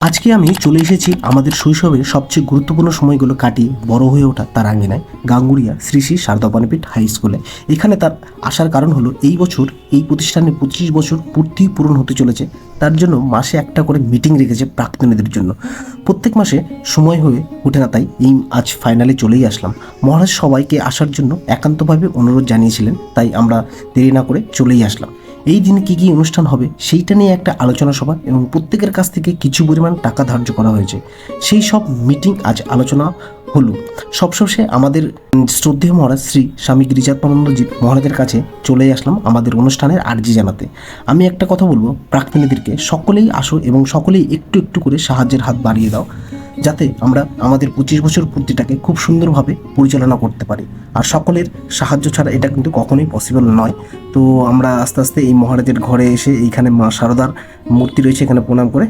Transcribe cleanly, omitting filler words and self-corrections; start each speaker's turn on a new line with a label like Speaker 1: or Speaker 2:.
Speaker 1: আজকে আমি চলে এসেছি আমাদের শৈশবের সবচেয়ে গুরুত্বপূর্ণ সময়গুলো কাটিয়ে বড় হয়ে ওঠা তার আঙ্গিনায় গাঙ্গুরিয়া শ্রী শ্রী শারদা পানিপীঠ হাই স্কুলে। এখানে তার আসার কারণ হলো এই বছর এই প্রতিষ্ঠানে 25 বছর পূর্তি পূরণ হতে চলেছে। তার জন্য মাসে একটা করে মিটিং রেখেছে প্রাক্তনীদের জন্য। প্রত্যেক মাসে সময় হয়ে ওঠে না, তাই এই আজ ফাইনালে চলেই আসলাম। মহারাজ সবাইকে আসার জন্য একান্তভাবে অনুরোধ জানিয়েছিলেন, তাই আমরা দেরি না করে চলেই আসলাম। এই দিনে কী কী অনুষ্ঠান হবে সেইটা নিয়ে একটা আলোচনা সভা এবং প্রত্যেকের কাছ থেকে কিছু পরিমাণ টাকা ধার্য করা হয়েছে। সেই সব মিটিং আজ আলোচনা হলো। সবশেষে আমাদের শ্রদ্ধেয় মহারাজ শ্রী স্বামী গিরিজাত্মানন্দজি মহারাজের কাছে চলে আসলাম আমাদের অনুষ্ঠানের আর্জি জানাতে। আমি একটা কথা বলবো প্রাক্তনীদেরকে, সকলেই আসো এবং সকলেই একটু একটু করে সাহায্যের হাত বাড়িয়ে দাও, যাতে আমরা আমাদের 25 বছর পূর্তিটাকে খুব সুন্দরভাবে পরিচালনা করতে পারি। আর সকলের সাহায্য ছাড়া এটা কিন্তু কখনোই পসিবল নয়। তো আমরা আস্তে আস্তে এই মহারাজের ঘরে এসে এইখানে মা শারদার মূর্তি রয়েছে, এখানে প্রণাম করে